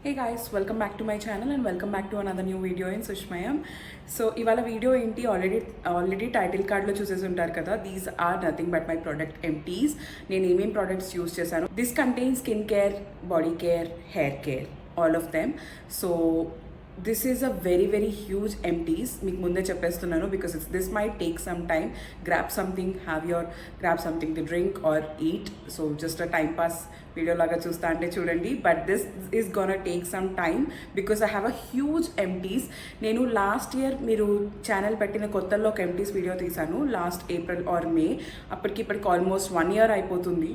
Hey guys, welcome back to my channel and welcome back to another new video in Sushmayam. So ఇవాళ video ఏంటి already title కార్డ్లో చూసేసి ఉంటారు కదా. These are nothing but my product empties. నేను ఏమేం products use చేశాను. This contains skin care, body care, hair care, all of them. So this is a very huge empties మీకు ముందే చెప్పేస్తున్నాను because this might take some time. grab something to drink or eat, so just a time pass video laga చూస్తా అంటే చూడండి. but this is gonna take some time because I have a huge empties. నేను last year మీరు channel పెట్టిన కొత్తలో ఒక empties video తీసాను last April are మే. ఇప్పటికి ఆల్మోస్ట్ 1 year అయిపోతుంది.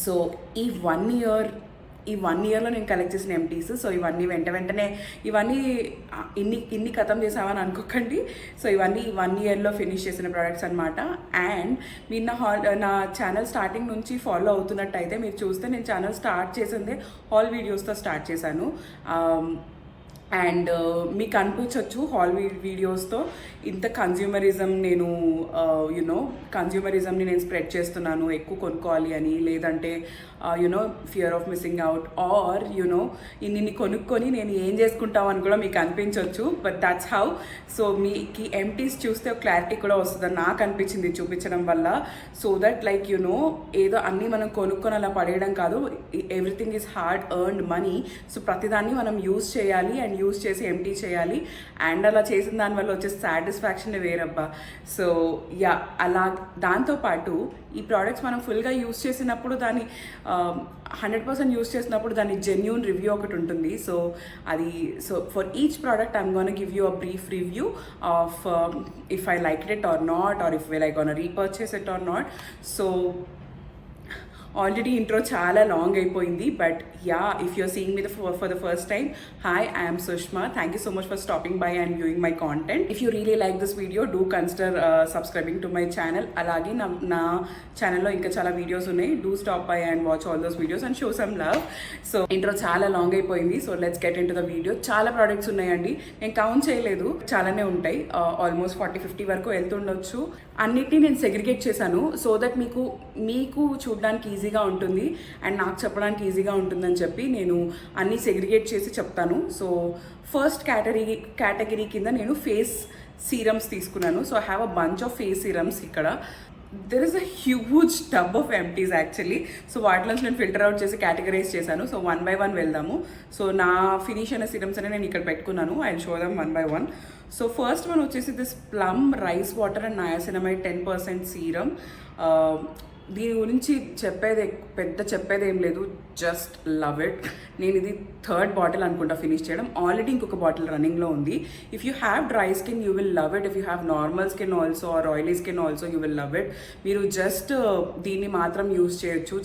సో ఈ 1 yearలో నేను కలెక్ట్ చేసిన ఎంటీస్. సో ఇవన్నీ వెంటనే ఇవన్నీ ఇన్ని ఖతం చేసామని అనుకోకండి. సో ఇవన్నీ 1 yearలో ఫినిష్ చేసిన ప్రోడక్ట్స్ అనమాట. అండ్ మీరు నా ఛానల్ స్టార్టింగ్ నుంచి ఫాలో అవుతున్నట్టయితే మీరు చూస్తే నేను ఛానల్ స్టార్ట్ చేసిందే హాల్ వీడియోస్తో స్టార్ట్ చేశాను. అండ్ మీకు అనిపించవచ్చు హాల్ వీడియోస్తో ఇంత కన్జ్యూమరిజం నేను కన్జ్యూమరిజంని నేను స్ప్రెడ్ చేస్తున్నాను, ఎక్కువ కొనుక్కోవాలి అని, లేదంటే fear of missing out or ఇన్ని కొనుక్కొని నేను ఏం చేసుకుంటాం అని కూడా మీకు అనిపించవచ్చు. But that's how. సో మీకు ఎంటీస్ చూస్తే ఒక క్లారిటీ కూడా వస్తుందని నాకు అనిపించింది చూపించడం వల్ల. సో దట్ లైక్ ఏదో అన్నీ మనం కొనుక్కొని అలా పడేయడం కాదు. Everything is hard earned money. So ప్రతిదాన్ని మనం యూజ్ చేయాలి అండ్ యూజ్ చేసి ఎంటీ చేయాలి. అండ్ అలా చేసిన దానివల్ల వచ్చే సాటిస్ఫాక్షన్ వేరబ్బా. సో అలా దాంతోపాటు ఈ ప్రోడక్ట్స్ మనం ఫుల్గా యూజ్ చేసినప్పుడు దాన్ని 100% యూజ్ చేసినప్పుడు దాని జెన్యూన్ రివ్యూ ఒకటి ఉంటుంది. So for each product I'm gonna give you a brief review of if I like it or not, or if will I gonna repurchase it or not. So already intro చాలా long అయిపోయింది. But if you're seeing me for the first time, hi, I'm Sushma. Thank you so much for stopping by and viewing my content. If you really like this video, do consider subscribing to my channel. అలాగే నా ఛానల్లో ఇంకా చాలా videos ఉన్నాయి. Do stop by and watch all those videos and show some love. So intro చాలా long అయిపోయింది. So let's get in to the video. చాలా products ఉన్నాయండి, నేను కౌంట్ చేయలేదు, చాలానే ఉంటాయి. ఆల్మోస్ట్ 40-50 వరకు వెళ్తుండొచ్చు. అన్నిటినీ నేను సెగ్రిగేట్ చేశాను సో దట్ మీకు చూడడానికి ఈజీగా ఉంటుంది అండ్ నాకు చెప్పడానికి ఈజీగా ఉంటుందని చెప్పి నేను అన్నీ సెగ్రిగేట్ చేసి చెప్తాను. సో ఫస్ట్ కేటగిరీ కింద నేను ఫేస్ సీరమ్స్ తీసుకున్నాను. So I have a bunch of face serums. ఇక్కడ there is a huge tub of empties actually. So వాటిలోంచి నేను ఫిల్టర్ అవుట్ చేసి కేటగరైజ్ చేశాను. సో 1 by 1 వెళ్దాము. సో నా ఫినిష్ అయిన సీరమ్స్ అనే నేను ఇక్కడ పెట్టుకున్నాను. I show them 1 by 1. So first one వచ్చేసి this plum rice water and niacinamide 10% serum. దీని గురించి చెప్పేది ఏం లేదు, జస్ట్ లవ్ ఇట్. నేను ఇది 3rd బాటిల్ అనుకుంటా ఫినిష్ చేయడం. ఆల్రెడీ ఇంకొక బాటిల్ రన్నింగ్లో ఉంది. If you have dry skin you will love it. If you have normal skin also or oily skin also you will love it. మీరు just దీన్ని మాత్రం యూజ్ చేయొచ్చు.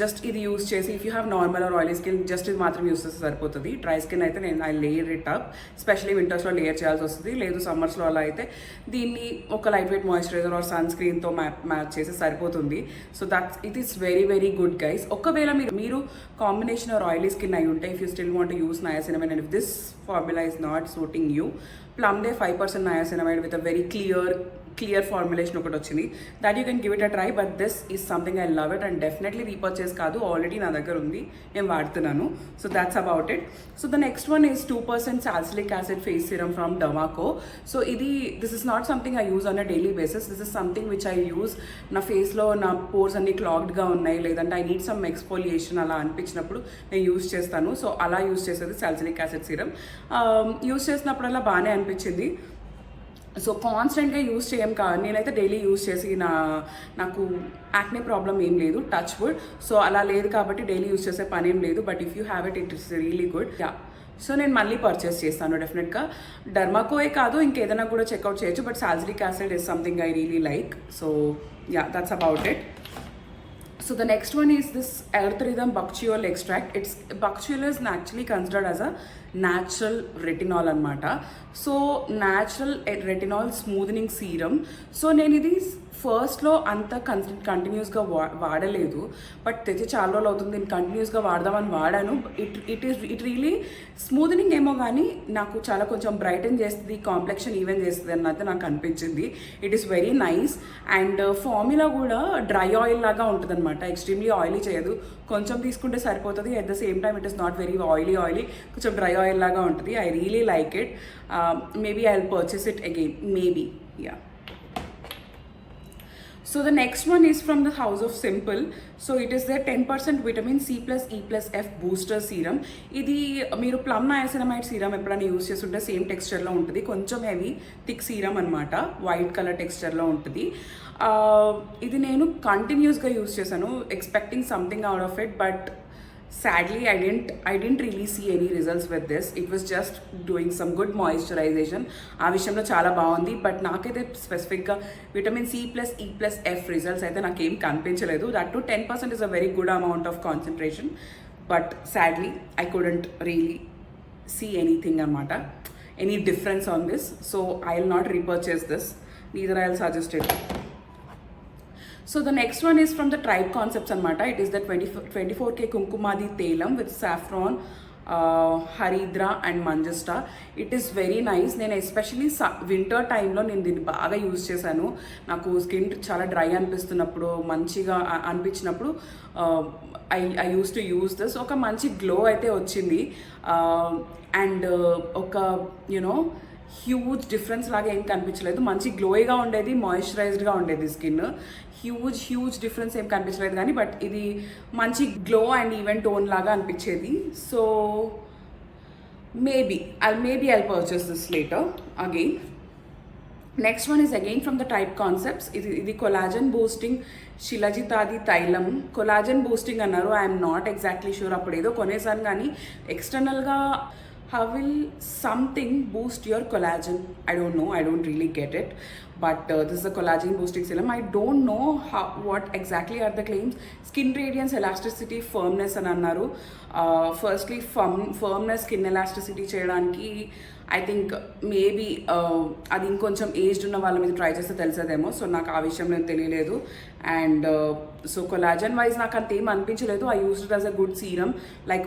జస్ట్ ఇది యూజ్ చేసి if you have normal or oily skin just ఇది మాత్రం use చేస్తే సరిపోతుంది. డ్రై స్కిన్ అయితే నేను I layer it up, specially వింటర్స్లో లేయర్ చేయాల్సి వస్తుంది. లేదు సమ్మర్స్లో అలా అయితే దీన్ని ఒక light weight moisturiser or sun స్క్రీన్తో మ్యాచ్ చేసి సరిపోతుంది. So it is very good guys. ఒకవేళ మీరు కాంబినేషన్ ఆర్ ఆయిలీ స్కిన్ అయి ఉంటే, if you still want use niacinamide and if this formula is not suiting you, ప్లమ్డే 5% niacinamide with a very clear formulation ఒకటి వచ్చింది. That you can give it a try. But this is something I love it and definitely repurchase కాదు, already నా దగ్గర ఉంది, నేను వాడుతున్నాను. So that's about it. So the next one is 2% salicylic acid face serum from Dermaco. So this is not something I use on a daily basis. This is something which I use నా ఫేస్లో నా pores అన్ని క్లాగ్డ్గా ఉన్నాయి, లేదంటే I need some exfoliation అలా అనిపించినప్పుడు నేను use చేస్తాను. సో అలా యూజ్ చేసేది సాలిసిలిక్ యాసిడ్ సీరం. యూజ్ చేసినప్పుడల్లా బాగానే అనిపించింది. సో కాన్స్టెంట్గా యూజ్ చేయం కాదు, నేనైతే డైలీ యూజ్ చేసి నాకు యాక్నే ప్రాబ్లం ఏం లేదు, టచ్ వుడ్. సో అలా లేదు కాబట్టి డైలీ యూజ్ చేసే పని ఏం లేదు. But if you have it it's really good. So నేను మళ్ళీ పర్చేస్ చేస్తాను డెఫినెట్గా. డర్మాకోయే కాదు ఇంకేదైనా కూడా చెక్అవుట్ చేయొచ్చు. But salicylic acid is something I really like. So that's about it. So the next one is this Earth Rhythm Bacchiol extract. Bacchiol is actually considered as a natural retinol anamata. So natural retinol smoothing serum. So నేను ఇది ఫస్ట్లో అంత కంటిన్యూస్గా వాడలేదు. But తెచ్చి చాలా రోజులు అవుతుంది, నేను కంటిన్యూస్గా వాడదామని వాడాను. ఇట్ రియలీ స్మూదనింగ్ ఏమో కానీ నాకు చాలా కొంచెం బ్రైటన్ చేస్తుంది, కాంప్లెక్షన్ ఈవెన్ చేస్తుంది అన్నది నాకు అనిపించింది. It is very nice. And formula కూడా డ్రై ఆయిల్ లాగా ఉంటుంది అనమాట, ఎక్స్ట్రీమ్లీ ఆయిలీ చేయదు. కొంచెం తీసుకుంటే సరిపోతుంది. At the same time it is not very oily, కొంచెం డ్రై ఆయిల్ లాగా ఉంటుంది. I really like it. Maybe I will purchase it again, maybe. Yeah. So the next one is from the House of Simple. So it is their 10% vitamin C plus E plus F booster serum. ఇది మీరు plum niacinamide serum ఎప్పుడైనా use చేస్తుంటే same టెక్స్చర్లో ఉంటుంది. కొంచెం heavy thick serum అనమాట, white colour టెక్స్చర్లో ఉంటుంది. ఇది నేను కంటిన్యూస్గా యూస్ చేశాను, expecting something out of it, but sadly I didn't really see any results with this. It was just doing some good moisturization. ఆ విషయంలో చాలా బాగుంది. బట్ నాకైతే స్పెసిఫిక్గా విటమిన్ సి ప్లస్ ఈ ప్లస్ ఎఫ్ రిజల్ట్స్ అయితే నాకేం కనిపించలేదు. That to 10% is a very good amount of concentration, but sadly I couldn't really see anything అనమాట, any difference on this. So I will not repurchase this, neither I will suggest it. So the next one is from the Tribe Concepts anamata. It is the 24K Kumkumadi Telam with saffron, Haridra and Manjasta. It is very nice. నేను especially winter టైంలో నేను దీన్ని బాగా use చేశాను. నాకు skin చాలా dry అనిపిస్తున్నప్పుడు, మంచిగా అనిపించినప్పుడు I use to use this. ఒక మంచి గ్లో అయితే వచ్చింది, అండ్ ఒక యునో హ్యూజ్ డిఫరెన్స్ లాగా ఏం కనిపించలేదు. మంచి గ్లోయిగా ఉండేది, మాయిశ్చరైజ్డ్గా ఉండేది స్కిన్. హ్యూజ్ డిఫరెన్స్ ఏం కనిపించలేదు కానీ, బట్ ఇది మంచి గ్లో అండ్ ఈవెన్ టోన్ లాగా అనిపించేది. So maybe I'll purchase this later again. Next one is again from the Tribe Concepts. ఇది కొలాజన్ బూస్టింగ్ శిలజితాది తైలం. కొలాజన్ బూస్టింగ్ అన్నారు, ఐఎమ్ నాట్ ఎగ్జాక్ట్లీ షూర్. అప్పుడు ఏదో కొనేసాను కానీ ఎక్స్టర్నల్గా how will something boost your collagen? I don't know, I don't really get it, but this is a collagen boosting serum. I don't know what exactly are the claims. Skin radiance, elasticity, firmness అని అన్నారు. Firstly, firmness, skin elasticity చేయడానికి I think maybe అది ఇంకొంచెం aged ఉన్న వాళ్ళ మీద try చేస్తే తెలిసేదేమో. So నాకు ఆ విషయం నేను తెలియలేదు. అండ్ సో కొలాజన్ వైజ్ నాకు అంత ఏం అనిపించలేదు. I used it as a good serum, like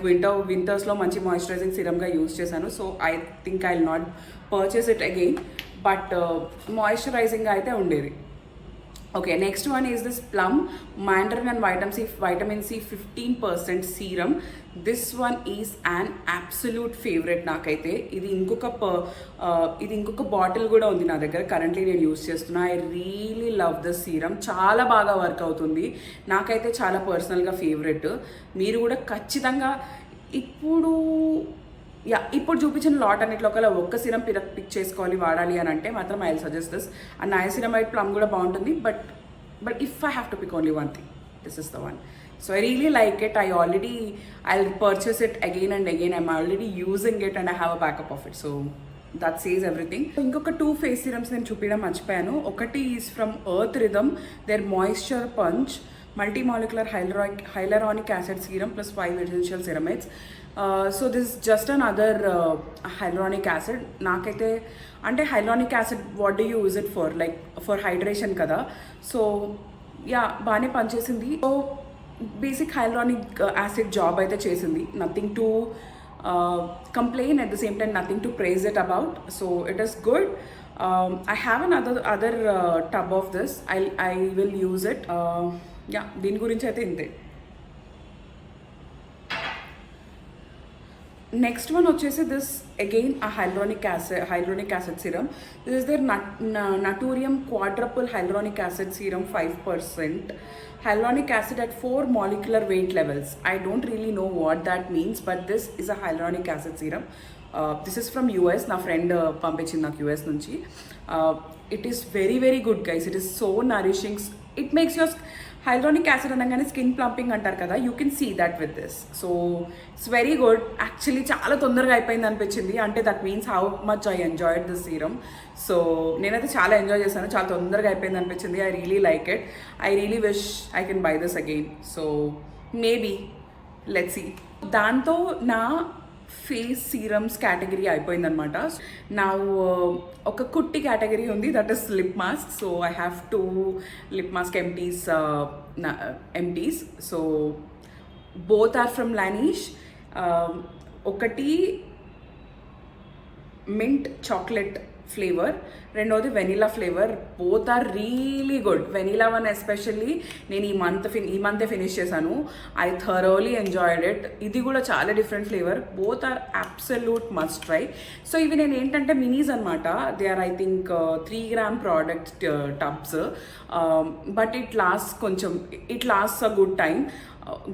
వింటర్స్లో మంచి మాయిశ్చరైజింగ్ సీరంగా యూజ్ చేశాను. So I think I will not purchase it again, but moisturising అయితే ఉండేది. Okay, next one is this Plum Mandarin and vitamin C 15% serum. This one is an absolute favorite నాకైతే. ఇది ఇంకొక bottle కూడా ఉంది నా దగ్గర, కరెంట్లీ నేను యూస్ చేస్తున్నా. I really love this serum, చాలా బాగా వర్క్ అవుతుంది. నాకైతే చాలా పర్సనల్గా ఫేవరెట్. మీరు కూడా ఖచ్చితంగా ఇప్పుడు చూపించిన లాట్ అన్నిట్లో ఒకవేళ ఒక్క సీరం పిక్ చేసుకోవాలి, వాడాలి అని అంటే మాత్రం I will suggest this. And niacinamide Plum కూడా బాగుంటుంది, but if I have to pick only one thing, this is the one. So I really like it. I will purchase it again and again. I'm already using it and I have a backup of it. So that says everything. ఇంకొక 2 face serums నేను చూపించడం మర్చిపోయాను. ఒకటి is from Earth Rhythm, their moisture punch multi-molecular hyaluronic acid serum plus 5 essential ceramides. So this is just another hyaluronic acid. నాకైతే అంటే hyaluronic acid what do you use it for, like for hydration కదా. So yeah బాగానే పనిచేసింది. So basic hyaluronic acid job అయితే చేసింది. Nothing to complain, at the same time nothing to praise it about. So it is good. I have another tub of this. I will use it. Yeah దీని గురించి అయితే ఇంతే. Next one వచ్చేసి this again ఆ hyaluronic acid serum. This is their Naturium quadruple hyaluronic acid serum 5%. Hyaluronic acid at 4 molecular weight levels. I don't really know what that means, but this is a hyaluronic acid serum. This is from US. నా friend పంపించింది నాకు US నుంచి. It is very very good guys. It is so nourishing. It makes your hyaluronic acid అనగానే skin plumping అంటారు కదా, you can see that with this. So it's very good. Actually చాలా తొందరగా అయిపోయింది అనిపించింది, అంటే that means how much I enjoyed this serum. So నేనైతే చాలా ఎంజాయ్ చేశాను, చాలా తొందరగా అయిపోయింది అనిపించింది. I really like it. I really wish I can buy this again. So maybe let's see. దాంతో నా ఫేస్ సీరమ్స్ కేటగిరీ అయిపోయిందనమాట. నా ఒక కుట్టి కేటగిరీ ఉంది, that is lip mask. So I have 2 lip mask empties. So both are from Laneige. ఒకటి mint chocolate flavour, రెండోది vanilla flavour. Both are really good. Vanilla one especially నేను ఈ మంతే ఫినిష్ చేశాను. I thoroughly enjoyed it. ఇది కూడా చాలా different flavour. Both are absolute must try. So ఇవి నేను ఏంటంటే మినీస్ అనమాట. They are I think 3 grams product tubs, but it last a good time,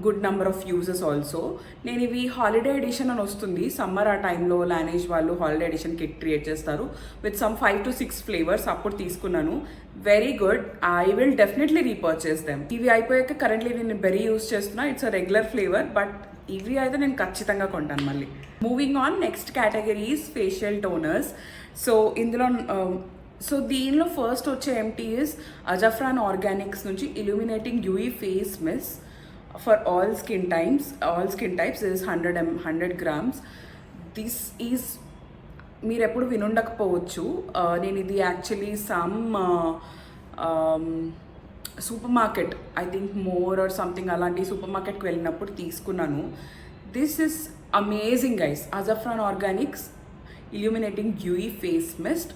good number of uses also. నేను ఇవి holiday edition అని వస్తుంది, సమ్మర్ ఆ టైంలో లానేజ్ వాళ్ళు హాలిడే ఎడిషన్ కిట్ క్రియేట్ చేస్తారు విత్ సమ్ 5 to 6 ఫ్లేవర్స్. అప్పుడు తీసుకున్నాను. Very good. I will definitely repurchase them. ఇవి అయిపోయాక కరెంట్లీ నేను బెర్రీ యూస్ చేస్తున్నా. It's a regular flavour, but ఇవి అయితే నేను ఖచ్చితంగా కొంటాను మళ్ళీ. Moving on, next categories facial toners. So ఇందులో దీనిలో ఫస్ట్ వచ్చే ఎంటీఎస్ అజఫ్రాన్ ఆర్గానిక్స్ నుంచి ఇల్యూమినేటింగ్ యూఈ face mist for all skin types. This is 100 grams. This is మీరు ఎప్పుడు వినుండకపోవచ్చు. నేను ఇది actually super market, I think more or something అలాంటి సూపర్ మార్కెట్కి వెళ్ళినప్పుడు తీసుకున్నాను. This is amazing guys. Azafran organics illuminating dewy face mist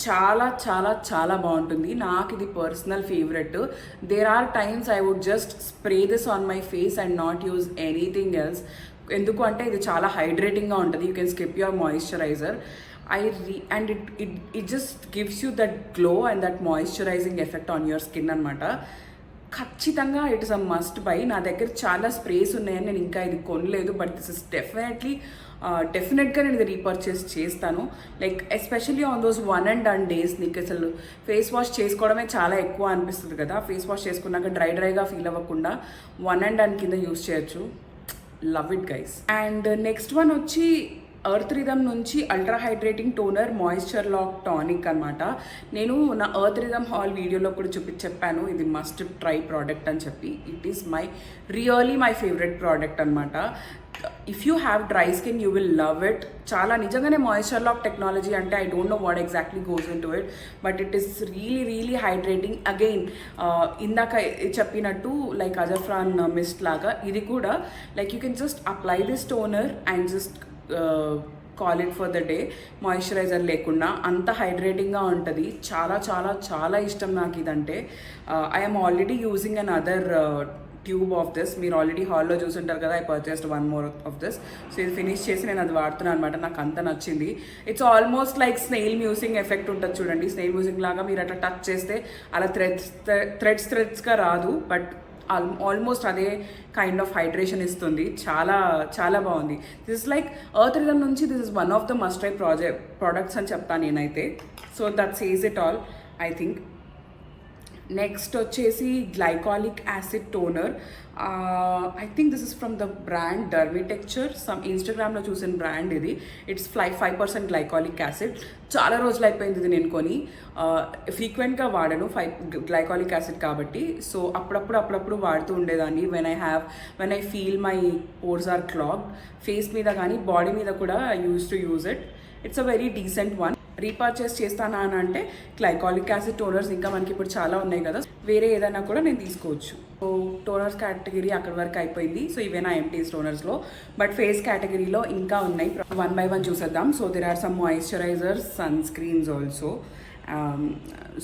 చాలా చాలా చాలా బాగుంటుంది. నాకు ఇది personal favourite. There are times I would just spray this on my face and not use anything else. ఎందుకు అంటే ఇది చాలా హైడ్రేటింగ్గా ఉంటుంది. You can skip your moisturiser. And it just gives you that glow and that moisturising effect on your skin అనమాట. ఖచ్చితంగా it is a must by. నా దగ్గర చాలా స్ప్రేస్ ఉన్నాయని నేను ఇంకా ఇది కొనలేదు, బట్ దిస్ ఇస్ డెఫినెట్గా నేను ఇది రీపర్చేస్ చేస్తాను. Like especially on those 1 and done days నీకు అసలు ఫేస్ వాష్ చేసుకోవడమే చాలా ఎక్కువ అనిపిస్తుంది కదా. ఫేస్ వాష్ చేసుకున్నాక డ్రైగా ఫీల్ అవ్వకుండా 1 and done కింద యూస్ చేయొచ్చు. Love it guys. And next one వచ్చి ఎర్త్ రిథమ్ నుంచి ultra hydrating toner moisture lock tonic అనమాట. నేను నా ఎర్త్ రిథమ్ హాల్ వీడియోలో కూడా చెప్పాను ఇది మస్ట్ ట్రై ప్రోడక్ట్ అని చెప్పి. It is really my favourite product అనమాట. If you have dry skin you will love it. చాలా నిజంగానే మాయిశ్చర్ లాక్ టెక్నాలజీ అంటే I don't know what exactly goes into it, but it is really hydrating. Again ఇందాక చెప్పినట్టు like Azafran mist లాగా ఇది కూడా like you can just apply this toner and just call it for the day, moisturiser లేకుండా. అంత హైడ్రేటింగ్గా ఉంటుంది. చాలా చాలా చాలా ఇష్టం నాకు ఇదంటే. I'm already using another tube of this. మీరు ఆల్రెడీ హాల్లో చూసుంటారు కదా. I purchased 1 more of this. So ఇది ఫినిష్ చేసి నేను అది వాడుతున్నాను అనమాట. నాకు అంత నచ్చింది. It's almost like snail mucin effect ఉంటుంది చూడండి. స్నేల్ మ్యూసింగ్ లాగా మీరు అట్లా టచ్ చేస్తే అలా థ్రెడ్స్గా రాదు, బట్ ఆల్మోస్ట్ అదే కైండ్ ఆఫ్ హైడ్రేషన్ ఇస్తుంది. చాలా చాలా బాగుంది. This is like Earth Rhythm నుంచి this is one of the must try products అని చెప్తాను నేనైతే. So that says it all I think. Next వచ్చేసి glycolic acid toner. I think this is from the brand Dermitecture. Some ఇన్స్టాగ్రామ్లో చూసిన brand ఇది. It's 5% glycolic acid. చాలా రోజులు అయిపోయింది ఇది నేను కొని. ఫ్రీక్వెంట్గా వాడను 5 గ్లైకాలిక్ యాసిడ్ కాబట్టి. సో అప్పుడప్పుడు వాడుతూ ఉండేదాన్ని when I feel my pores are clogged. Face మీద కానీ బాడీ మీద కూడా use it. It's a very decent one. Repurchase చేస్తానా అని అంటే గ్లైకాలిక్ యాసిడ్ టోనర్స్ ఇంకా మనకి ఇప్పుడు చాలా ఉన్నాయి కదా, వేరే ఏదైనా కూడా నేను తీసుకోవచ్చు. సో టోనర్స్ కేటగిరీ అక్కడి వరకు అయిపోయింది. సో ఇవే నా ఎంటీస్ టోనర్స్లో. బట్ ఫేస్ కేటగిరీలో ఇంకా ఉన్నాయి. 1 by 1 చూసేద్దాం. So there are some moisturizers, sunscreens also.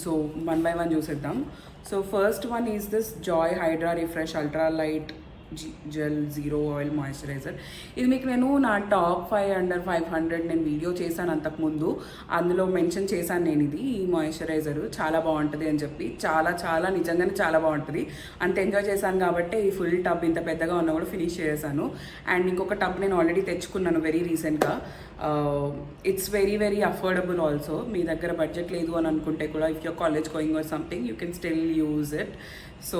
So 1 by 1 చూసేద్దాం. So first one is this Joy hydra refresh ultra light gel zero oil moisturizer. ఇది మీకు నేను నా టాప్ 5 under 500 నేను వీడియో చేశాను అంతకుముందు. అందులో మెన్షన్ చేశాను నేను ఈ మాయిశ్చరైజర్ చాలా బాగుంటుంది అని చెప్పి. చాలా చాలా నిజంగానే చాలా బాగుంటుంది. అంత ఎంజాయ్ చేశాను కాబట్టి ఈ ఫుల్ టబ్ ఇంత పెద్దగా ఉన్నా కూడా ఫినిష్ చేశాను. అండ్ ఇంకొక టబ్ నేను ఆల్రెడీ తెచ్చుకున్నాను వెరీ రీసెంట్గా. It's very affordable also. మీ దగ్గర బడ్జెట్ లేదు అని అనుకుంటే కూడా if you're college going or something you can still use it. So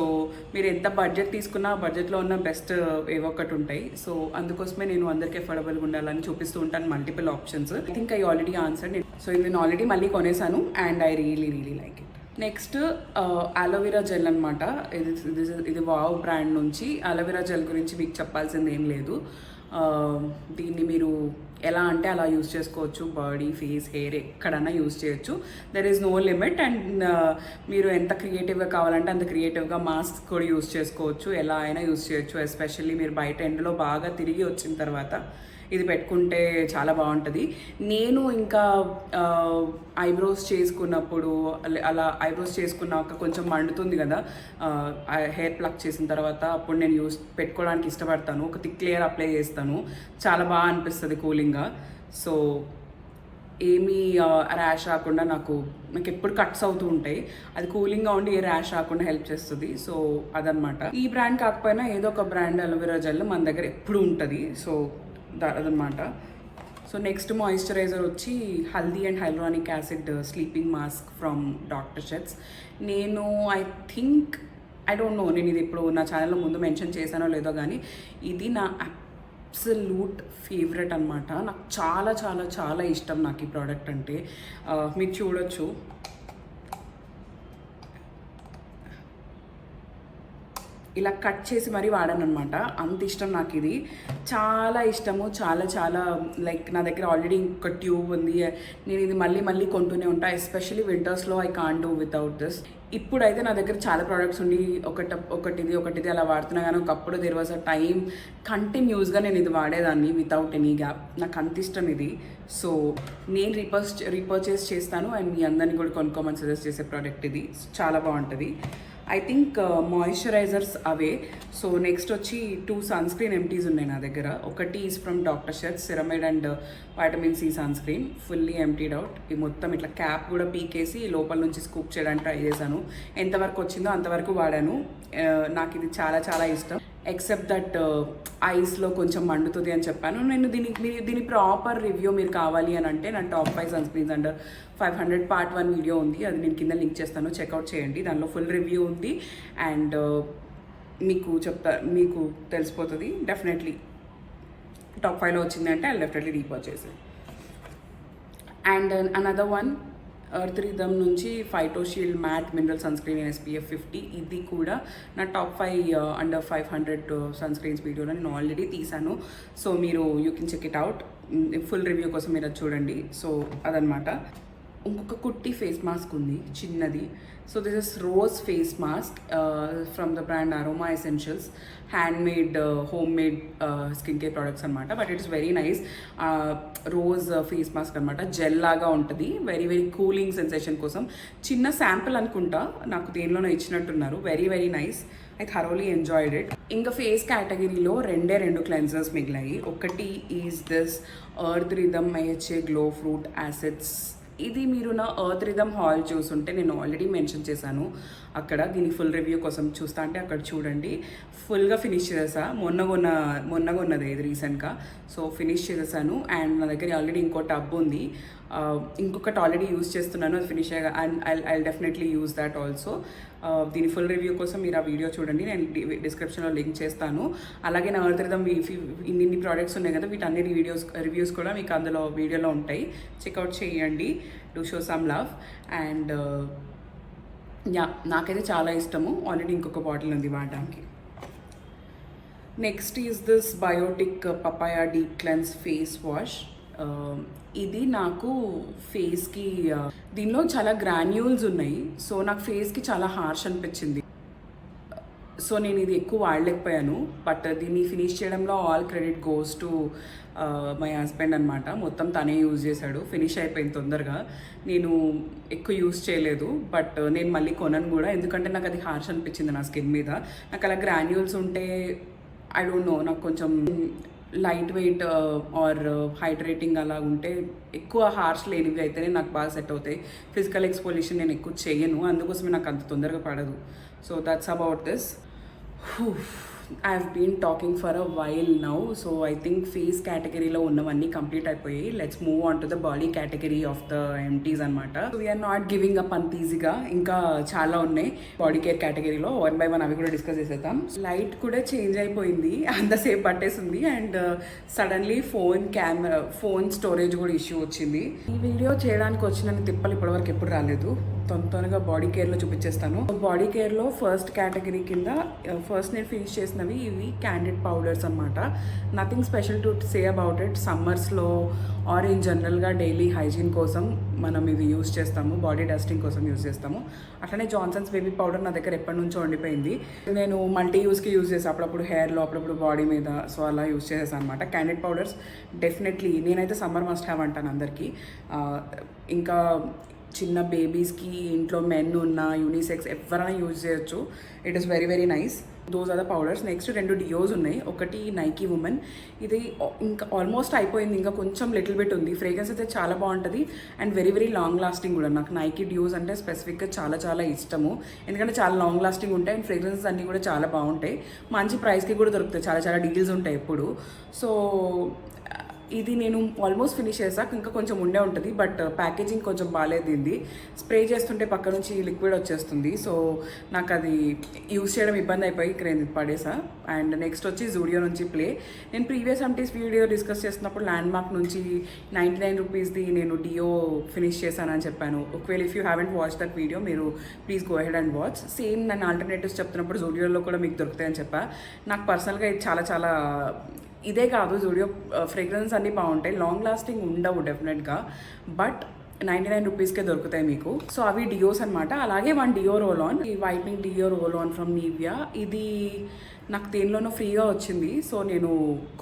మీరు ఎంత బడ్జెట్ తీసుకున్నా బడ్జెట్లో ఉన్న బెస్ట్ ఏవో ఒకటి ఉంటాయి. సో అందుకోసమే నేను అందరికీ అఫోర్డబుల్గా ఉండాలని చూపిస్తూ ఉంటాను multiple options. I think I already answered. So ఇది నేను ఆల్రెడీ మళ్ళీ కొనేసాను and I really like it. Next aloe vera gel అనమాట. ఇది వావ్ బ్రాండ్ నుంచి. అలోవెరా జెల్ గురించి మీకు చెప్పాల్సింది ఏం లేదు. దీన్ని మీరు ఎలా అంటే అలా యూస్ చేసుకోవచ్చు. బాడీ, ఫేస్, హెయిర్ ఎక్కడన్నా యూస్ చేయొచ్చు. There is no limit. And మీరు ఎంత క్రియేటివ్గా కావాలంటే అంత క్రియేటివ్గా మాస్క్ కూడా యూస్ చేసుకోవచ్చు. ఎలా అయినా యూస్ చేయొచ్చు. ఎస్పెషల్లీ మీరు బయట ఎండలో బాగా తిరిగి వచ్చిన తర్వాత ఇది పెట్టుకుంటే చాలా బాగుంటుంది. నేను ఇంకా ఐబ్రోస్ చేసుకున్నప్పుడు అలా ఐబ్రోస్ చేసుకున్నాక కొంచెం మండుతుంది కదా హెయిర్ ప్లక్ చేసిన తర్వాత, అప్పుడు నేను పెట్టుకోవడానికి ఇష్టపడతాను. ఒక థిక్ లేయర్ అప్లై చేస్తాను, చాలా బాగా అనిపిస్తుంది కూలింగ్గా. సో ఏమీ ర్యాష్ రాకుండా నాకు ఎప్పుడు కట్స్ అవుతూ ఉంటాయి. అది కూలింగ్గా ఉండి ఏ ర్యాష్ రాకుండా హెల్ప్ చేస్తుంది. సో అదనమాట. ఈ బ్రాండ్ కాకపోయినా ఏదో ఒక బ్రాండ్ అలోవెరా జెల్ మన దగ్గర ఎప్పుడు ఉంటుంది. సో అదనమాట. సో నెక్స్ట్ మాయిశ్చరైజర్ వచ్చి haldi and hyaluronic acid sleeping mask from doctor Sheth's. నేను ఐ డోంట్ నో నేను ఇది ఇప్పుడు నా ఛానల్లో ముందు మెన్షన్ చేశానో లేదో కానీ ఇది నా అబ్సల్యూట్ ఫేవరెట్ అనమాట. నాకు చాలా చాలా చాలా ఇష్టం నాకు ఈ ప్రోడక్ట్ అంటే. మీరు చూడొచ్చు, ఇలా కట్ చేసి మరీ వాడాను అనమాట. అంత ఇష్టం నాకు ఇది, చాలా ఇష్టము. చాలా చాలా లైక్ నా దగ్గర ఆల్రెడీ ఇంకొక ట్యూబ్ ఉంది. నేను ఇది మళ్ళీ మళ్ళీ కొంటూనే ఉంటాను. ఎస్పెషల్లీ వింటర్స్లో I can't do without this. ఇప్పుడైతే నా దగ్గర చాలా ప్రోడక్ట్స్ ఉండి ఒకటిది అలా వాడుతున్నా. కానీ ఒకప్పుడు దేర్ వాజ్ అ టైం కంటిన్యూస్గా నేను ఇది వాడేదాన్ని వితౌట్ ఎనీ గ్యాప్. నాకు అంత ఇష్టం ఇది. సో నేను రీపర్చేస్ చేస్తాను అండ్ మీ అందరినీ కూడా కొనుక్కోమని సజెస్ట్ చేసే ప్రోడక్ట్ ఇది. చాలా బాగుంటుంది. ఐ థింక్ మాయిశ్చరైజర్స్ అవే. సో నెక్స్ట్ వచ్చి 2 సన్ స్క్రీన్ ఎంటీస్ ఉన్నాయి నా దగ్గర. ఒకటి is from doctor Sheth's ceramide and vitamin C sunscreen, fully emptied out. ఈ మొత్తం ఇట్లా క్యాప్ కూడా పీకేసి లోపల నుంచి స్కూప్ చేయడానికి ట్రై చేశాను. ఎంతవరకు వచ్చిందో అంతవరకు వాడాను. నాకు ఇది చాలా చాలా ఇష్టం. ఎక్సెప్ట్ దట్ ఐస్లో కొంచెం మండుతుంది అని చెప్పాను. నేను దీని ప్రాపర్ రివ్యూ మీరు కావాలి అని అంటే నా top 5 sunscreens under 500 part 1 video ఉంది. అది నేను కింద లింక్ చేస్తాను, చెక్అవుట్ చేయండి. దానిలో ఫుల్ రివ్యూ ఉంది అండ్ మీకు తెలిసిపోతుంది. డెఫినెట్లీ టాప్ 5లో వచ్చింది అంటే I definitely repurchase. And another one Earth Rhythm నుంచి phytoshield matte mineral sunscreen SPF 50. ఇది కూడా నా టాప్ 5 అండర్ 500 సన్ స్క్రీన్స్ వీడియోలో నేను ఆల్రెడీ తీసాను. సో మీరు you can check it out. Full review కోసం మీరు అది చూడండి. సో అదనమాట. ఇంకొక కుట్టి ఫేస్ మాస్క్ ఉంది చిన్నది. So this is rose face mask from the brand Aroma Essentials. Handmade home made skin care products అనమాట. But it is very nice. Rose face mask అనమాట. జెల్ లాగా ఉంటుంది. వెరీ వెరీ కూలింగ్ సెన్సేషన్ కోసం చిన్న sample అనుకుంటా నాకు దేనిలోనో ఇచ్చినట్టున్నారు. Very very nice. I thoroughly enjoyed it. ఇంకా ఫేస్ కేటగిరీలో 2 క్లెన్జర్స్ మిగిలాయి. ఒకటి is this Earth Rhythm AHA glow fruit acids. ఇది మీరు నా ఎర్త్ రిథమ్ హాల్ చూసుంటే నేను ఆల్రెడీ మెన్షన్ చేశాను అక్కడ. దీని ఫుల్ రివ్యూ కోసం చూస్తా అంటే అక్కడ చూడండి. ఫుల్గా ఫినిష్ చేసేసా. మొన్న కొన్నది ఇది రీసెంట్గా. సో ఫినిష్ చేసేసాను. అండ్ నా దగ్గర ఆల్రెడీ ఇంకో టబ్ ఉంది. ఇంకొకటి ఆల్రెడీ యూజ్ చేస్తున్నాను, అది ఫినిష్ అయ్యా. And I definitely use that also. దీని ఫుల్ రివ్యూ కోసం మీరు ఆ వీడియో చూడండి, నేను డిస్క్రిప్షన్లో లింక్ చేస్తాను. అలాగే నా ఎర్త్ రిథమ్ ఇన్ని ప్రోడక్ట్స్ ఉన్నాయి కదా, వీటన్ని రివ్యూస్ కూడా మీకు అందులో వీడియోలో ఉంటాయి. చెక్అవుట్ చేయండి. Do show some love. And నాకైతే చాలా ఇష్టము. ఆల్రెడీ ఇంకొక బాటిల్ ఉంది వాడడానికి. Next is this Biotique papaya deep cleanse face wash. ఇది నాకు ఫేస్కి దీనిలో చాలా గ్రాన్యూల్స్ ఉన్నాయి. సో నాకు ఫేస్కి చాలా హార్ష్ అనిపించింది. సో నేను ఇది ఎక్కువ వాడలేకపోయాను. బట్ దీన్ని ఫినిష్ చేయడంలో all credit goes to my husband అనమాట. మొత్తం తనే యూజ్ చేశాడు. ఫినిష్ అయిపోయింది తొందరగా. నేను ఎక్కువ యూజ్ చేయలేదు. బట్ నేను మళ్ళీ కొనను కూడా, ఎందుకంటే నాకు అది హార్ష్ అనిపించింది నా స్కిన్ మీద. నాకు అలా గ్రాన్యూల్స్ ఉంటే ఐ డోంట్ నో, నాకు కొంచెం లైట్ వెయిట్ ఆర్ హైడ్రేటింగ్ అలా ఉంటే, ఎక్కువ హార్ష్ లేనివి అయితేనే నాకు బాగా సెట్ అవుతాయి. ఫిజికల్ ఎక్స్పోజిషన్ నేను ఎక్కువ చేయను, అందుకోసమే నాకు అంత తొందరగా పడదు. So that's about this. I have been talking for a while now. So I think face కేటగిరీలో ఉన్నవన్నీ కంప్లీట్ అయిపోయాయి. Let's move on to the body category of the empties అనమాట. So we're not giving up అంత ఈజీగా. ఇంకా చాలా ఉన్నాయి body care కేటగిరీలో. 1 by 1 అవి కూడా డిస్కస్ చేసేద్దాం. లైట్ కూడా చేంజ్ అయిపోయింది, అంతసేపు పట్టేసింది. అండ్ సడన్లీ ఫోన్ స్టోరేజ్ కూడా ఇష్యూ వచ్చింది. ఈ వీడియో చేయడానికి వచ్చిన తిప్పలు ఇప్పటివరకు ఎప్పుడు రాలేదు. తొందరగా బాడీ కేర్లో చూపించేస్తాను. బాడీ కేర్లో ఫస్ట్ కేటగిరీ కింద ఫస్ట్ నేను ఫినిష్ చేసినవి ఇవి క్యాండిడ్ పౌడర్స్ అనమాట. Nothing special to say about it. సమ్మర్స్లో ఆర్ ఇన్ జనరల్గా డైలీ హైజీన్ కోసం మనం ఇవి యూస్ చేస్తాము, బాడీ డస్టింగ్ కోసం యూస్ చేస్తాము. అట్లనే జాన్సన్స్ బేబీ పౌడర్ నా దగ్గర ఎప్పటి నుంచో ఉండిపోయింది. నేను మల్టీ యూస్కి యూజ్ చేస్తాను, అప్పుడప్పుడు హెయిర్లో, అప్పుడప్పుడు బాడీ మీద. సో అలా యూస్ చేసేసాను అనమాట. క్యాండిడ్ పౌడర్స్ డెఫినెట్లీ నేనైతే సమ్మర్ మస్ట్ హ్యావ్ అంటాను అందరికీ. ఇంకా చిన్న బేబీస్కి, ఇంట్లో మెన్ ఉన్న, యూనిసెక్స్ ఎవరైనా యూజ్ చేయొచ్చు. It is very very nice. Those are the powders. Next 2 deos ఉన్నాయి. ఒకటి నైకీ ఉమెన్, ఇది ఇంకా ఆల్మోస్ట్ అయిపోయింది, ఇంకా కొంచెం లిటిల్ బిట్ ఉంది. ఫ్రేగ్రెన్స్ అయితే చాలా బాగుంటుంది and very very long lasting కూడా. నాకు నైకీ డియోస్ అంటే స్పెసిఫిక్గా చాలా చాలా ఇష్టము, ఎందుకంటే చాలా లాంగ్ లాస్టింగ్ ఉంటాయి అండ్ ఫ్రేగ్రెన్సెస్ అన్నీ కూడా చాలా బాగుంటాయి. మంచి ప్రైస్కి కూడా దొరుకుతాయి, చాలా చాలా డీల్స్ ఉంటాయి ఎప్పుడు. సో ఇది నేను ఆల్మోస్ట్ ఫినిష్ చేసాక ఇంకా కొంచెం ఉండే ఉంటుంది, బట్ ప్యాకేజింగ్ కొంచెం బాగాలేదు. ఇది స్ప్రే చేస్తుంటే పక్క నుంచి లిక్విడ్ వచ్చేస్తుంది. సో నాకు అది యూస్ చేయడం ఇబ్బంది అయిపోయి ఇక్కడ నేను పడేసా. అండ్ నెక్స్ట్ వచ్చి జూడియో నుంచి ప్లే. నేను ప్రీవియస్ ఎంటీస్ వీడియో డిస్కస్ చేసినప్పుడు ల్యాండ్ మార్క్ నుంచి 99 రూపీస్ది నేను డియో ఫినిష్ చేశానని చెప్పాను. ఒకవేళ if you haven't watch that video, మీరు please go head and watch. Same నేను ఆల్టర్నేటివ్స్ చెప్తున్నప్పుడు జూడియోలో కూడా మీకు దొరుకుతాయని చెప్పా. నాకు పర్సనల్గా ఇది చాలా చాలా, ఇదే కాదు జూడియో ఫ్రేగ్రెన్స్ అన్నీ బాగుంటాయి, లాంగ్ లాస్టింగ్ ఉండవు డెఫినెట్గా, బట్ 99 రూపీస్కే దొరుకుతాయి మీకు. సో అవి డియోస్ అనమాట. అలాగే 1 డియో రోల్ ఆన్, ఈ whitening deo roll on from Nivea. ఇది నాకు దేనిలోనో ఫ్రీగా వచ్చింది, సో నేను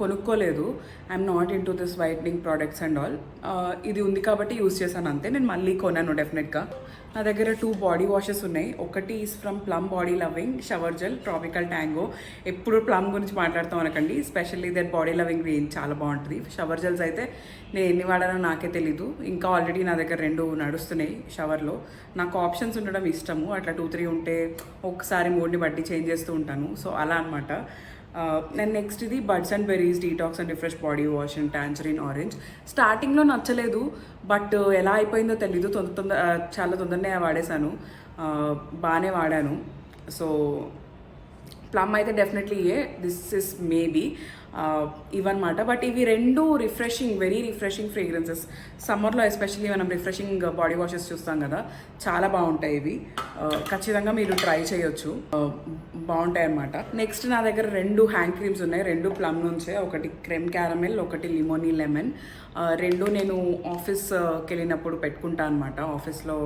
కొనుక్కోలేదు. I'm not into this whitening products and all. ఇది ఉంది కాబట్టి యూస్ చేశాను అంతే. నేను మళ్ళీ కొన్నాను డెఫినెట్గా. నా దగ్గర 2 బాడీ వాషెస్ ఉన్నాయి. ఒకటి is from plum body loving shower gel tropical tango. ఎప్పుడు ప్లమ్ గురించి మాట్లాడుతాం అనకండి, specially that body loving range చాలా బాగుంటుంది. షవర్ జెల్స్ అయితే నేను ఎన్ని వాడానో నాకే తెలీదు. ఇంకా ఆల్రెడీ నా దగ్గర 2 నడుస్తున్నాయి షవర్లో. నాకు ఆప్షన్స్ ఉండడం ఇష్టము, అట్లా 2-3 ఉంటే ఒకసారి మూడ్ని బట్టి చేంజ్ చేస్తూ ఉంటాను. సో అలా అనమాట. నేను నెక్స్ట్ ఇది buds and berries detox and refresh body wash and tangerine orange. స్టార్టింగ్లో నచ్చలేదు, బట్ ఎలా అయిపోయిందో తెలీదు. చాలా తొందరనే వాడేశాను, బాగానే వాడాను. సో ప్లమ్ అయితే డెఫినెట్లీ దిస్ ఇస్ మేబీ ఇవన్నమాట. బట్ ఇవి 2 రిఫ్రెషింగ్, వెరీ రిఫ్రెషింగ్ ఫ్రేగ్రెన్సెస్. సమ్మర్లో ఎస్పెషల్లీ మనం రిఫ్రెషింగ్ బాడీ వాషెస్ చూస్తాం కదా, చాలా బాగుంటాయి ఇవి. ఖచ్చితంగా మీరు ట్రై చేయొచ్చు, బాగుంటాయి అన్నమాట. నెక్స్ట్ నా దగ్గర 2 హ్యాండ్ క్రీమ్స్ ఉన్నాయి, 2 ప్లమ్ నుంచే. ఒకటి క్రెమ్ క్యారమెల్, ఒకటి లిమోనీ లెమన్. 2 నేను ఆఫీస్కి వెళ్ళినప్పుడు పెట్టుకుంటా అనమాట. ఆఫీస్లో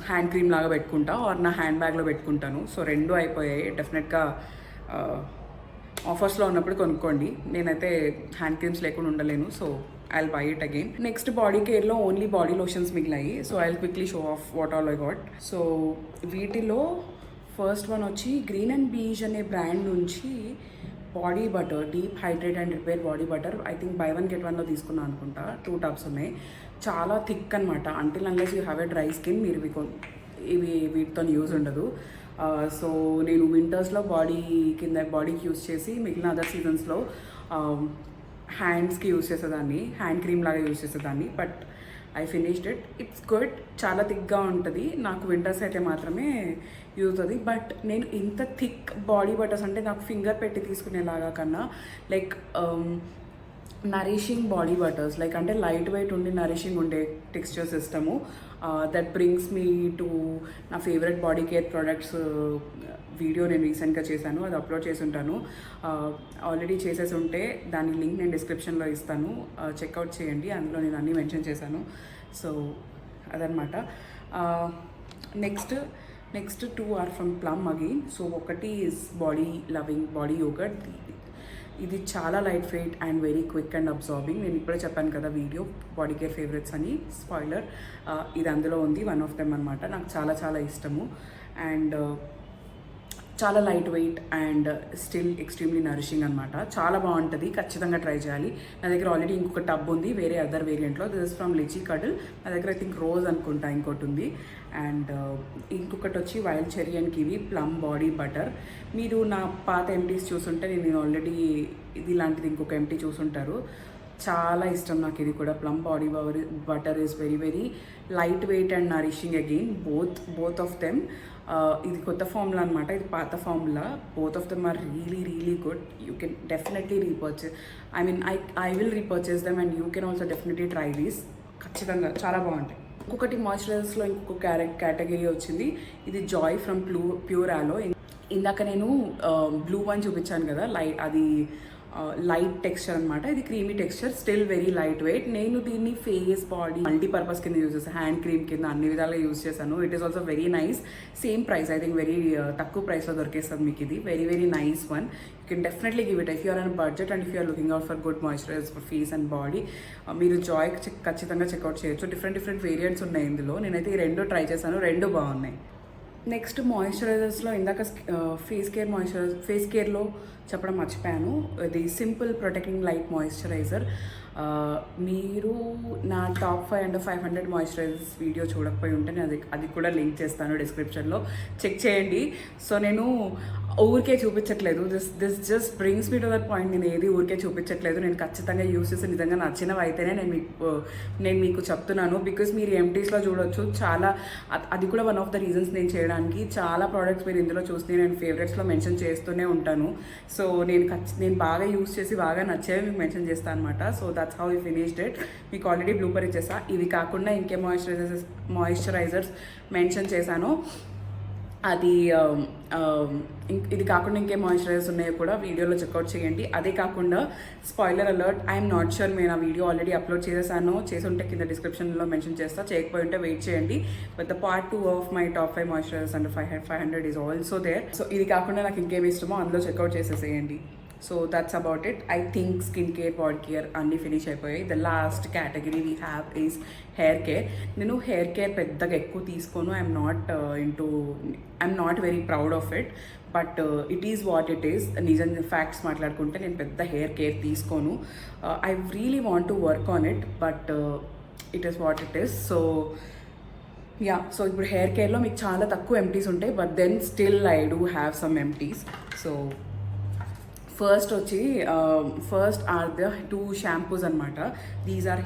హ్యాండ్ క్రీమ్ లాగా పెట్టుకుంటా, ఆర్ నా హ్యాండ్ బ్యాగ్లో పెట్టుకుంటాను. సో 2 అయిపోయాయి. డెఫినెట్గా ఆఫర్స్లో ఉన్నప్పుడు కొనుక్కోండి. నేనైతే హ్యాండ్ క్రీమ్స్ లేకుండా ఉండలేను, so I'll buy it again. Next body కేర్లో ఓన్లీ బాడీ లోషన్స్ మిగిలాయి. So I'll quickly show off what all I got. So వీటిలో ఫస్ట్ వన్ వచ్చి గ్రీన్ అండ్ బీజ్ అనే బ్రాండ్ నుంచి body butter, deep hydrate and repair body butter. I think buy 1 get 1లో తీసుకున్నాను అనుకుంటా. 2 tubs ఉన్నాయి. చాలా థిక్ అనమాట. Until unless you have a dry skin, మీరు ఇవి వీటితో యూజ్ ఉండదు. సో నేను వింటర్స్లో బాడీకి యూజ్ చేసి, మిగిలిన అదర్ సీజన్స్లో హ్యాండ్స్కి యూజ్ చేసేదాన్ని, హ్యాండ్ క్రీమ్ లాగా యూజ్ చేసేదాన్ని. But I finished it. It's good, చాలా థిక్గా ఉంటుంది. నాకు వింటర్స్ అయితే మాత్రమే యూజ్ అవుతుంది. బట్ నేను ఇంత థిక్ బాడీ బటర్స్ అంటే నాకు ఫింగర్ పెట్టి తీసుకునేలాగా కన్నా like nourishing body butters, like అంటే లైట్ వెయిట్ ఉండి నరిషింగ్ ఉండే టెక్స్చర్స్ ఇష్టము. దట్ బ్రింగ్స్ మీ టు నా favourite body care products video నేను రీసెంట్గా చేశాను, అది అప్లోడ్ చేసి ఉంటాను. ఆల్రెడీ చేసేసి ఉంటే దాని లింక్ నేను డిస్క్రిప్షన్లో ఇస్తాను, చెక్అవుట్ చేయండి. అందులో నేను అన్నీ మెన్షన్ చేశాను. సో అదనమాట. Next 2 are from Plum again. So ఒకటి is body loving body yoghurt. ఇది చాలా light weight and very quick and absorbing. నేను ఇప్పుడే చెప్పాను కదా వీడియో బాడీ కేర్ ఫేవరెట్స్ అని, స్పాయిలర్. ఇది అందులో ఉంది, వన్ ఆఫ్ దెమ్ అనమాట. నాకు చాలా చాలా ఇష్టము అండ్ చాలా light weight and still extremely nourishing అనమాట. చాలా బాగుంటుంది, ఖచ్చితంగా ట్రై చేయాలి. నా దగ్గర ఆల్రెడీ ఇంకొక టబ్ ఉంది వేరే అదర్ వేరియంట్లో. దిస్ ఇస్ ఫ్రమ్ లిచీ కడల్. నా దగ్గర ఐ థింక్ రోజ్ అనుకుంటా ఇంకోటి ఉంది. అండ్ ఇంకొకటి వచ్చి wild cherry and kiwi plum body butter. మీరు నా పాత ఎంటీస్ చూసుంటే నేను ఆల్రెడీ ఇది లాంటిది ఇంకొక ఎంటీ చూసుంటారు. చాలా ఇష్టం నాకు ఇది కూడా. Plum body butter is very very light weight and nourishing again, both of them. ఇది కొత్త ఫార్ములా అనమాట, ఇది పాత formula. Both of them are really really good. You can definitely repurchase, I will repurchase them and you can also definitely try these. ఖచ్చితంగా చాలా బాగుంటాయి. ఇంకొకటి మాయిశ్చరైజర్స్లో ఇంకొక కేటగిరీ వచ్చింది. ఇది జాయ్ ఫ్రమ్ ప్యూర్ ఆలో. ఇందాక నేను బ్లూ వన్ చూపించాను కదా, అది లైట్ టెక్స్చర్ అనమాట. ఇది creamy texture, still very light weight. నేను దీన్ని ఫేస్, బాడీ, మల్టీపర్పస్ కింద యూజ్ చేస్తాను, హ్యాండ్ క్రీమ్ కింద అన్ని విధాలుగా యూజ్ చేశాను. It is also very nice. Same price, I think very తక్కువ ప్రైస్లో దొరికేస్తుంది మీకు ఇది. Very very nice one. You can definitely give it if you're on budget and if you're looking out for good moisturizers for face and body. మీరు Joy ఖచ్చితంగా check out చేయొచ్చు. Different variants ఉన్నాయి ఇందులో. నేనైతే ఈ రెండు ట్రై చేశాను, రెండు బాగున్నాయి. నెక్స్ట్ మాయిశ్చరైజర్స్లో ఇందాక ఫేస్ కేర్లో చెప్పడం మర్చిపోయాను. ఇది సింపుల్ ప్రొటెక్టింగ్ లైట్ మాయిశ్చరైజర్. మీరు నా టాప్ 5 అండ్ 500 మాయిశ్చరైజర్స్ వీడియో చూడకపోయి ఉంటే నేను అది కూడా లింక్ చేస్తాను డిస్క్రిప్షన్లో, చెక్ చేయండి. సో నేను ఊరికే చూపించట్లేదు, this just brings me to that point. నేను ఏది ఊరికే చూపించట్లేదు, నేను ఖచ్చితంగా యూస్ చేసి నిజంగా నచ్చినవి అయితేనే నేను మీకు చెప్తున్నాను. బికాస్ మీరు ఎంటీస్లో చూడొచ్చు చాలా, అది కూడా వన్ ఆఫ్ ద రీజన్స్ నేను చేయడానికి. చాలా ప్రోడక్ట్స్ మీరు ఇందులో చూస్తే నేను ఫేవరెట్స్లో మెన్షన్ చేస్తూనే ఉంటాను. సో నేను బాగా యూస్ చేసి బాగా నచ్చేవి మీకు మెన్షన్ చేస్తాను అనమాట. So that's how you finished it. మీకు ఆల్రెడీ బ్లూపర్ ఇచ్చేసా. ఇవి కాకుండా ఇంకే మాయిశ్చరైజర్స్ మెన్షన్ చేశాను. అది ఇది కాకుండా ఇంకేం మాయిశ్చరైజర్స్ ఉన్నాయో కూడా వీడియోలో చెక్అవుట్ చేయండి. అదే కాకుండా spoiler alert, I'm not sure నేను ఆ వీడియో ఆల్రెడీ అప్లోడ్ చేసేసాను. చేసుంటే కింద డిస్క్రిప్షన్లో మెన్షన్ చేస్తా, చేయకపోయి ఉంటే వెయిట్ చేయండి. But the part 2 of my top 5 moisturizers and 500 is also there. So ఇది కాకుండా నాకు ఇంకేమి ఇష్టమో అందులో చెక్అవుట్ చేసేసేయండి. So that's about it. I think skin care, body care అన్నీ ఫినిష్ అయిపోయాయి. The last category we have is hair care. నేను హెయిర్ కేర్ పెద్దగా ఎక్కువ తీసుకోను. I'm not very proud of it, but it is what it is. నిజం facts మాట్లాడుకుంటే నేను పెద్ద హెయిర్ కేర్ తీసుకోను. I really want to work on it, but it is what it is. So ఇప్పుడు hair కేర్లో మీకు చాలా తక్కువ ఎంటీస్ ఉంటాయి, but then still I do have some empties. So first are the 2 shampoos అనమాట. These are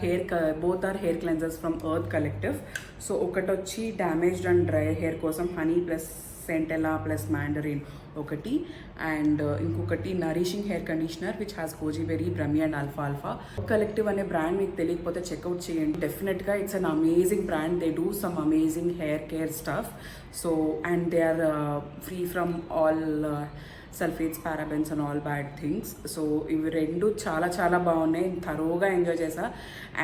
both are hair cleansers from Earth Collective. So ఒకటి వచ్చి damaged and dry hair కోసం honey plus centella plus mandarin ఒకటి, and ఇంకొకటి nourishing hair conditioner which has goji berry, brahmi and alpha. Collective అనే brand మీకు తెలియకపోతే check out చేయండి. డెఫినెట్గా it's an amazing brand. They do some amazing hair care stuff. So and they are free from all sulphates, parabens and all bad things. So ఇవి రెండు చాలా బాగున్నాయి. థరోగా ఎంజాయ్ చేసా.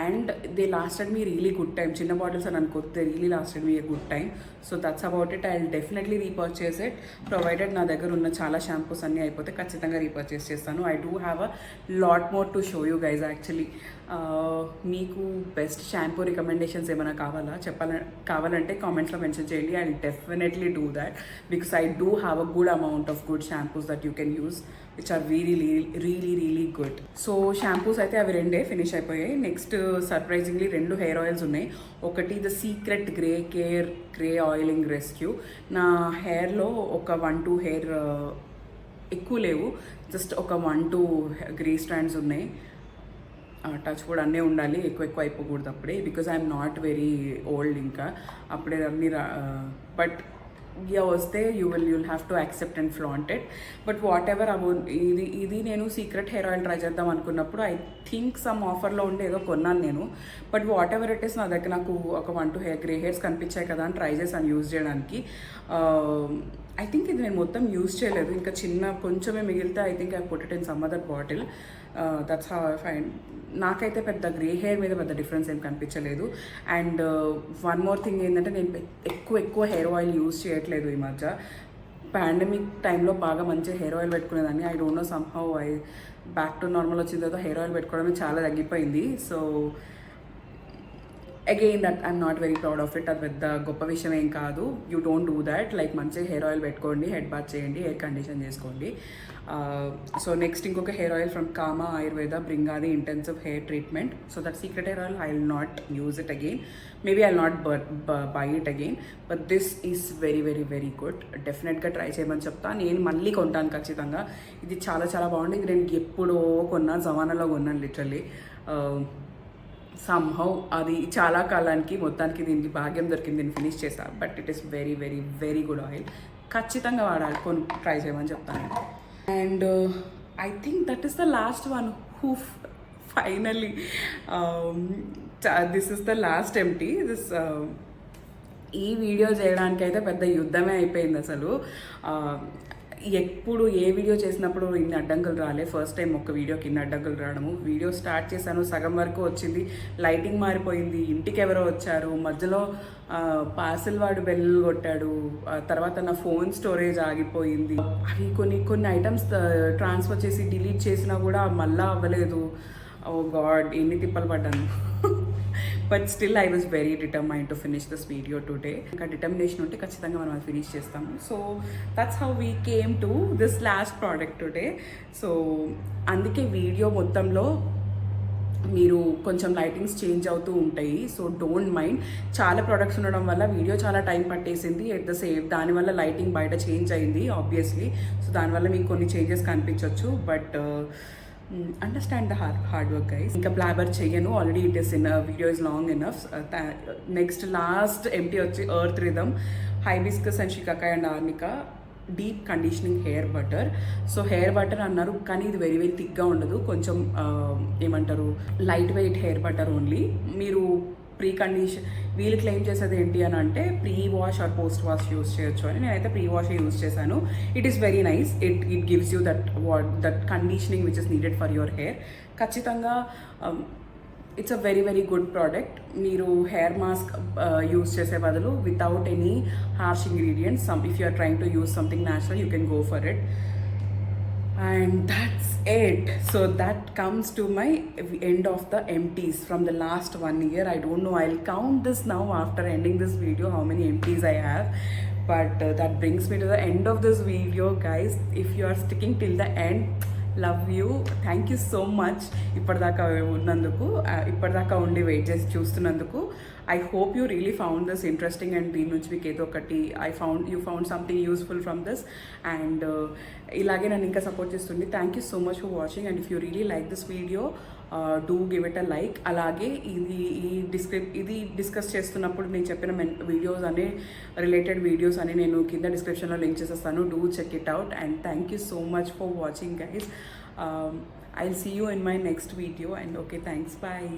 And they lasted me really good time. చిన్న bottles అని అనుకోతే really lasted me good time. So that's about it. I will definitely repurchase it, provided నా దగ్గర ఉన్న చాలా షాంపూస్ అన్నీ అయిపోతే ఖచ్చితంగా రీపర్చేస్ చేస్తాను. I do have a lot more to show you guys. Actually మీకు బెస్ట్ షాంపూ రికమెండేషన్స్ ఏమైనా కావాలంటే కామెంట్స్లో మెన్షన్ చేయండి. I will definitely do that because I do have a good amount of good shampoos that you can use which are really good. So shampoos అయితే అవి రెండే finish అయిపోయాయి. Next surprisingly 2 hair oils ఉన్నాయి. ఒకటి the secret grey oiling rescue. నా హెయిర్లో ఒక 1-2 hair ఎక్కువ లేవు, జస్ట్ ఒక 1-2 గ్రే స్ట్రాండ్స్ ఉన్నాయి. టచ్ కూడా అన్నీ ఉండాలి, ఎక్కువ అయిపోకూడదు అప్పుడే, because I'm not very old. ఇంకా అప్పుడే అన్నీ బట్ వస్తే you'll have to accept and flaunt it. But what ever ఇది నేను సీక్రెట్ హెయిర్ ఆయిల్ ట్రై చేద్దాం అనుకున్నప్పుడు ఐ థింక్ సమ్ ఆఫర్లో ఉండే ఏదో కొన్నాను నేను. But what ever it is, నా దగ్గర నాకు ఒక 1-2 గ్రే హెయిర్స్ కనిపించాయి కదా అని ట్రై చేశాను యూజ్ చేయడానికి. ఐ థింక్ ఇది నేను మొత్తం యూజ్ చేయలేదు, ఇంకా కొంచెమే మిగిలితే I think I put it in some other bottle. That's how I find. నాకైతే పెద్ద గ్రే హెయిర్ మీద పెద్ద డిఫరెన్స్ ఏం కనిపించలేదు. అండ్ వన్ మోర్ థింగ్ ఏంటంటే నేను ఎక్కువ హెయిర్ ఆయిల్ యూజ్ చేయట్లేదు ఈ మధ్య. పాండమిక్ టైంలో బాగా మంచి హెయిర్ ఆయిల్ పెట్టుకునేదాన్ని. I don't know somehow back to normal వచ్చిన తర్వాత హెయిర్ ఆయిల్ పెట్టుకోవడమే చాలా తగ్గిపోయింది. So again that I'm not very proud of it. అది పెద్ద గొప్ప విషయం ఏం కాదు. You don't do that. Like మంచిగా హెయిర్ ఆయిల్ పెట్టుకోండి, హెడ్ బాత్ చేయండి, హెయిర్ కండిషన్ చేసుకోండి. సో నెక్స్ట్ ఇంకొక hair oil from Kama Ayurveda, Bhringadi intensive hair treatment. So that secret hair oil I will not use it again, maybe I will not by it again, but this is very good. డెఫినెట్గా try చేయమని చెప్తా. నేను మళ్ళీ కొంటాను ఖచ్చితంగా. ఇది చాలా బాగుంది. ఇది నేను ఎప్పుడో కొన్నా, జమానాలో కొన్నాను లిటరల్లీ. సమ్హౌ అది చాలా కాలానికి మొత్తానికి దీనికి భాగ్యం దొరికింది, దీన్ని ఫినిష్ చేశా. But it is very good oil. ఖచ్చితంగా వాడాలి, ట్రై చేయమని చెప్తాను. And I think that is the last one. Finally this is the last empty this. ఈ వీడియో చేయడానికి అయితే పెద్ద యుద్ధమే అయిపోయింది అసలు. ఎప్పుడు ఏ వీడియో చేసినప్పుడు ఇన్ని అడ్డంకులు రాలే. ఫస్ట్ టైం ఒక వీడియోకి ఇన్ని అడ్డంకులు రావడము. వీడియో స్టార్ట్ చేశాను, సగం వరకు వచ్చింది, లైటింగ్ మారిపోయింది, ఇంటికి ఎవరో వచ్చారు, మధ్యలో పార్సిల్ వాడు బెల్ కొట్టాడు, తర్వాత నా ఫోన్ స్టోరేజ్ ఆగిపోయింది, అవి కొన్ని ఐటమ్స్ ట్రాన్స్ఫర్ చేసి డిలీట్ చేసినా కూడా మళ్ళా అవ్వలేదు. ఓ గాడ్, ఎన్ని తిప్పలు పడ్డాను. But still I was very determined to finish this video today. ఇంకా డిటర్మినేషన్ ఉంటే ఖచ్చితంగా మనం అది ఫినిష్ చేస్తాము. So that's how we came to this last product today. So అందుకే వీడియో మొత్తంలో మీరు కొంచెం లైటింగ్స్ చేంజ్ అవుతూ ఉంటాయి. So don't mind. చాలా ప్రోడక్ట్స్ ఉండడం వల్ల వీడియో చాలా టైం పట్టేసింది. ఎట్ ద సేమ్ దానివల్ల లైటింగ్ బయట చేంజ్ అయింది ఆబ్వియస్లీ. సో దానివల్ల మీకు కొన్ని చేంజెస్ కనిపించవచ్చు. But understand the hard work guys. ఇంకా బ్లాబర్ చెయ్యను, already it is in video is long enough. Next last empty వచ్చి Earth Rhythm hibiscus and shikakai and arnica deep conditioning hair butter. So hair butter అన్నారు కానీ ఇది very very థిక్గా ఉండదు, కొంచెం ఏమంటారు light weight hair butter only. మీరు pre condition వీళ్ళు క్లెయిమ్ చేసేది ఏంటి అని అంటే pre wash or post wash use చేయొచ్చు అని. నేనైతే ప్రీ వాష్ యూస్ చేశాను. It is very nice. It gives you that conditioning which is needed for your hair. ఖచ్చితంగా it's a very very good product. మీరు హెయిర్ మాస్క్ యూస్ చేసే బదులు without any harsh ingredients, if you are trying to use something natural you can go for it. And that's it. So that comes to my end of the empties from the last 1 year. I don't know, I'll count this now after ending this video how many empties I have. But that brings me to the end of this video guys. If you are sticking till the end, love you, thank you so much. ఇప్పటిదాకా ఉన్నందుకు, ఇప్పటిదాకా ఉండి wait చేసి చూస్తున్నందుకు. I hope you really found this interesting and దీని నుంచి మీకు ఏదో ఒకటి you found something useful from this. And ఇలాగే నన్ను ఇంకా సపోర్ట్ చేస్తుంది. Thank you so much for watching. And if you really like this video do give it a like. అలాగే ఇది డిస్కస్ చేస్తున్నప్పుడు నేను చెప్పిన వీడియోస్ అనే రిలేటెడ్ వీడియోస్ అని నేను కింద డిస్క్రిప్షన్లో లింక్ చేసేస్తాను. Do check it out. And thank you so much for watching guys. I'll see you in my next video. And okay, thanks, bye.